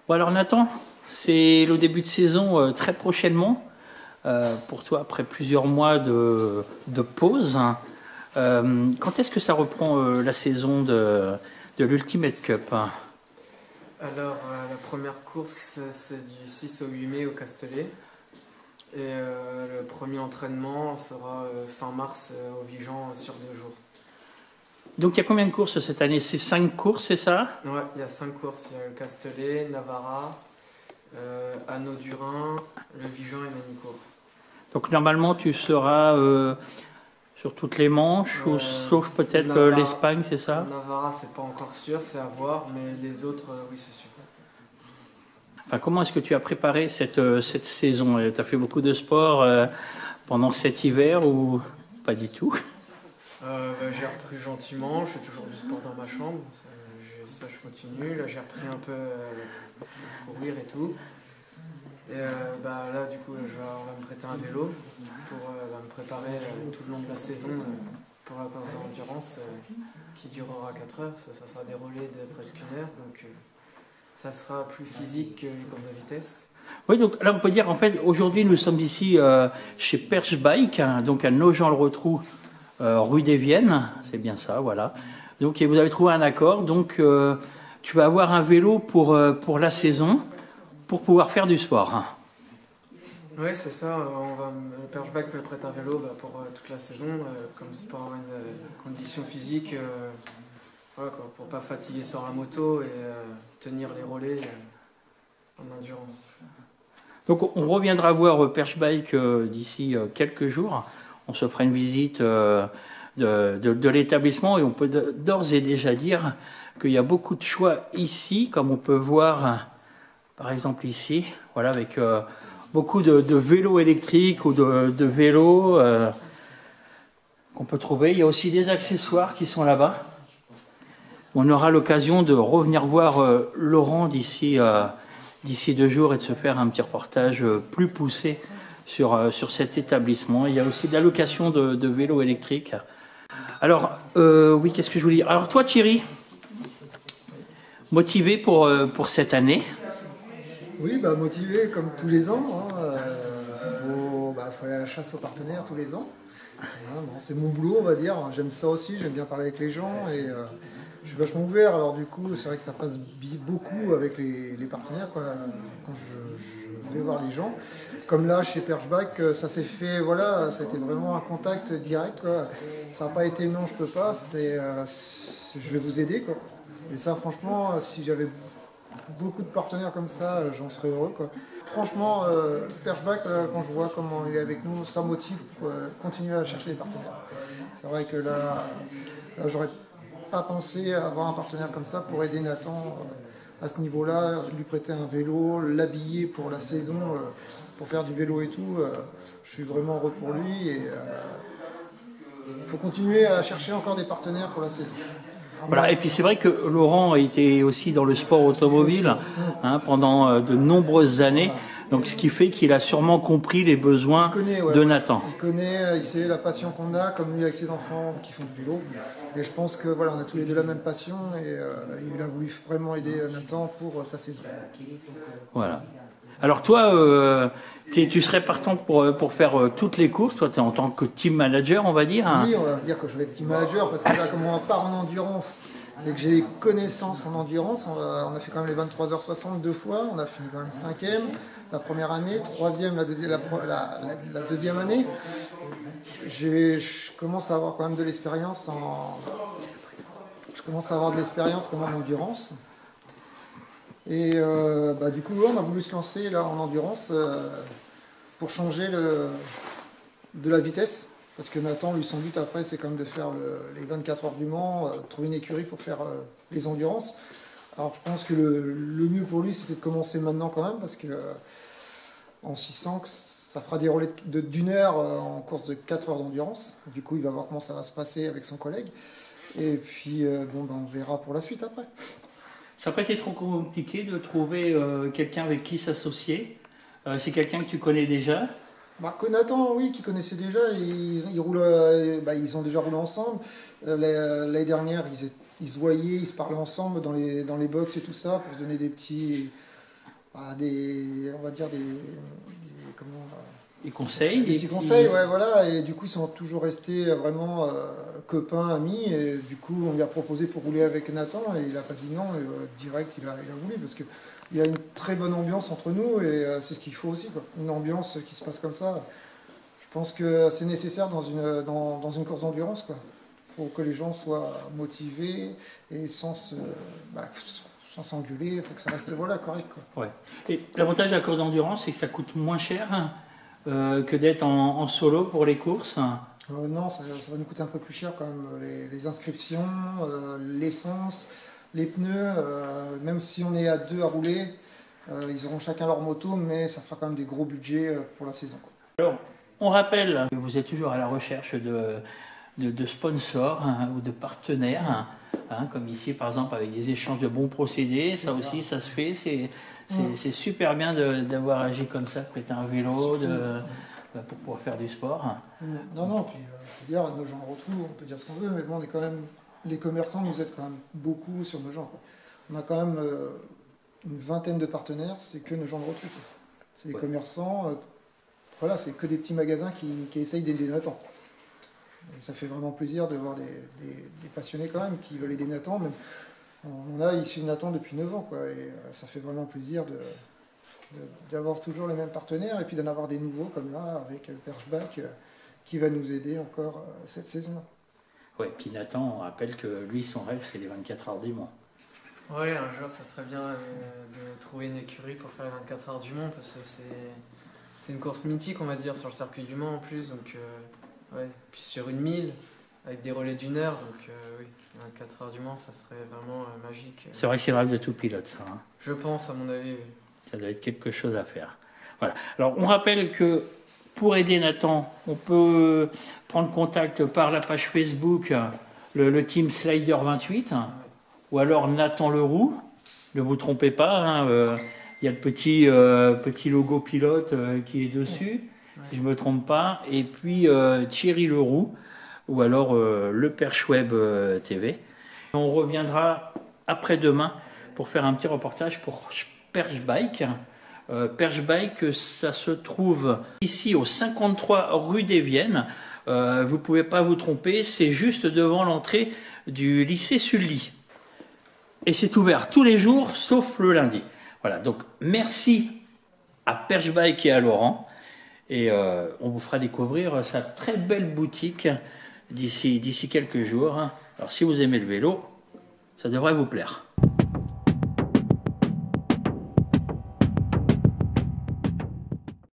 Bon alors Nathan, c'est le début de saison très prochainement. Pour toi, après plusieurs mois de pause. Quand est-ce que ça reprend la saison de l'Ultimate Cup? Alors, la première course, c'est du 6 au 8 mai au Castellet. Et le premier entraînement sera fin mars au Vigan sur 2 jours. Donc il y a combien de courses cette année? C'est 5 courses, c'est ça? Ouais, il y a 5 courses. Il y a le Castellet, Navarra, Anneau-du-Rhin, le Vigan et Manicourt. Donc normalement tu seras sur toutes les manches, ou sauf peut-être l'Espagne, c'est ça? Navarra, c'est pas encore sûr, c'est à voir, mais les autres, oui, c'est sûr. Enfin, comment est-ce que tu as préparé cette saison? Tu as fait beaucoup de sport pendant cet hiver ou pas du tout? J'ai repris gentiment, je fais toujours du sport dans ma chambre, ça je continue. Là j'ai repris un peu courir et tout. Et là du coup on va me prêter un vélo pour me préparer tout le long de la saison pour la course d'endurance qui durera 4 heures. Ça sera des relais de presque 1 heure, donc ça sera plus physique que les courses de vitesse. Oui, donc là on peut dire en fait aujourd'hui nous sommes ici chez Perche Bike, hein, donc à Nogent-le-Rotrou, rue des Viennes, c'est bien ça, voilà. Donc et vous avez trouvé un accord, donc tu vas avoir un vélo pour la saison pour pouvoir faire du sport. Oui, c'est ça, le Perche Bike me prête un vélo pour toute la saison, comme c'est pour avoir une condition physique, voilà, quoi, pour pas fatiguer sur la moto et tenir les relais en endurance. Donc on reviendra voir Perche Bike d'ici quelques jours. On se fera une visite de l'établissement et on peut d'ores et déjà dire qu'il y a beaucoup de choix ici, comme on peut voir par exemple ici, voilà, avec beaucoup de vélos électriques ou de vélos qu'on peut trouver. Il y a aussi des accessoires qui sont là-bas. On aura l'occasion de revenir voir Laurent d'ici 2 jours et de se faire un petit reportage plus poussé sur cet établissement. Il y a aussi de la location de vélos électriques. Alors, oui, qu'est-ce que je voulais dire? Alors toi Thierry, motivé pour cette année? Oui, motivé comme tous les ans. Faut aller à la chasse aux partenaires tous les ans. C'est mon boulot, on va dire. J'aime ça aussi, j'aime bien parler avec les gens et je suis vachement ouvert. Alors du coup, c'est vrai que ça passe beaucoup avec les partenaires quand je vais voir les gens. Comme là, chez Perche Bike, ça s'est fait, voilà, ça a été vraiment un contact direct, quoi. Ça n'a pas été non, je peux pas, je vais vous aider, quoi. Et ça, franchement, si j'avais beaucoup de partenaires comme ça, j'en serais heureux, quoi. Franchement, Perche Bike, quand je vois comment il est avec nous, ça motive pour continuer à chercher des partenaires. C'est vrai que là j'aurais pas pensé à avoir un partenaire comme ça pour aider Nathan à ce niveau-là, lui prêter un vélo, l'habiller pour la saison, pour faire du vélo et tout. Je suis vraiment heureux pour lui et il faut continuer à chercher encore des partenaires pour la saison. Voilà, et puis c'est vrai que Laurent a été aussi dans le sport automobile pendant de nombreuses années, donc ce qui fait qu'il a sûrement compris les besoins de Nathan. Il sait la passion qu'on a, comme lui avec ses enfants qui font du vélo. Et je pense que voilà, on a tous les deux la même passion et il a voulu vraiment aider Nathan pour sa saison. Voilà. Alors toi, tu serais partant pour faire toutes les courses, toi tu es en tant que team manager on va dire. Oui, on va dire que je vais être team manager parce que là comme on part en endurance et que j'ai des connaissances en endurance, on a fait quand même les 23h60 2 fois, on a fini quand même 5e la première année, 3e la deuxième année. Je commence à avoir quand même de l'expérience comme en endurance. Et du coup, on a voulu se lancer là en endurance pour changer de la vitesse. Parce que Nathan, lui, son but après, c'est quand même de faire les 24 heures du Mans, trouver une écurie pour faire les endurances. Alors je pense que le mieux pour lui, c'était de commencer maintenant quand même, parce que en 600, ça fera des relais d'1 heure en course de 4 heures d'endurance. Du coup, il va voir comment ça va se passer avec son collègue. Et puis, on verra pour la suite après. Ça n'a pas été trop compliqué de trouver quelqu'un avec qui s'associer? C'est quelqu'un que tu connais déjà? Que Nathan, oui, qui connaissait déjà, ils ont déjà roulé ensemble. L'année dernière, ils se voyaient, ils se parlaient ensemble dans les box et tout ça, pour se donner des petits on va dire comment, Des conseils, des petits conseils, ouais, voilà. Et du coup, ils sont toujours restés vraiment copains, amis. Et du coup, on lui a proposé pour rouler avec Nathan et il n'a pas dit non. Et, direct, il a voulu parce qu'il y a une très bonne ambiance entre nous et c'est ce qu'il faut aussi, quoi. Une ambiance qui se passe comme ça. Je pense que c'est nécessaire dans une course d'endurance, quoi. Il faut que les gens soient motivés et sans s'engueuler. Il faut que ça reste voilà, correct, quoi. Ouais. Et l'avantage de la course d'endurance, c'est que ça coûte moins cher que d'être en solo pour les courses. Non, ça va nous coûter un peu plus cher quand même. Les inscriptions, l'essence, les pneus, même si on est à deux à rouler, ils auront chacun leur moto, mais ça fera quand même des gros budgets pour la saison, quoi. Alors, on rappelle que vous êtes toujours à la recherche de sponsors ou de partenaires, comme ici par exemple avec des échanges de bons procédés, ça aussi ça se fait, c'est super bien d'avoir agi comme ça, de prêter un vélo pour pouvoir faire du sport. Non, puis je veux dire, nos gens retrouvent, on peut dire ce qu'on veut, mais bon, on est quand même, les commerçants nous aident quand même beaucoup sur nos gens, quoi. On a quand même une vingtaine de partenaires, c'est que nos gens de retrouvent. C'est les commerçants, voilà, c'est que des petits magasins qui essayent d'aider Nathan. Et ça fait vraiment plaisir de voir des passionnés quand même qui veulent aider Nathan. Même, on a issu Nathan depuis 9 ans, quoi, et ça fait vraiment plaisir d'avoir toujours les mêmes partenaires et puis d'en avoir des nouveaux comme là avec le Perchbach qui va nous aider encore cette saison-là. Ouais, puis Nathan, on rappelle que lui, son rêve, c'est les 24 heures du Mans. Ouais, un jour, ça serait bien de trouver une écurie pour faire les 24 heures du Mans parce que c'est une course mythique, on va dire, sur le circuit du Mans en plus. Donc, ouais. Puis sur une 1000 avec des relais d'1 heure. Donc, oui, 24 heures du Mans, ça serait vraiment magique. C'est vrai que c'est le rêve de tout pilote, ça. Je pense, à mon avis. Oui. Ça doit être quelque chose à faire. Voilà. Alors, on rappelle que pour aider Nathan, on peut prendre contact par la page Facebook, le team Slider 28, ouais. Ou alors Nathan Leroux. Ne vous trompez pas, il y a le petit logo pilote qui est dessus, ouais. Si je ne me trompe pas. Et puis Thierry Leroux, ou alors le Perchweb TV. On reviendra après-demain pour faire un petit reportage pour Perchbike. Perchbike, ça se trouve ici au 53 rue des Viennes. Vous ne pouvez pas vous tromper, c'est juste devant l'entrée du lycée Sully. Et c'est ouvert tous les jours, sauf le lundi. Voilà, donc merci à Perchbike et à Laurent. Et on vous fera découvrir sa très belle boutique d'ici quelques jours. Alors si vous aimez le vélo, ça devrait vous plaire.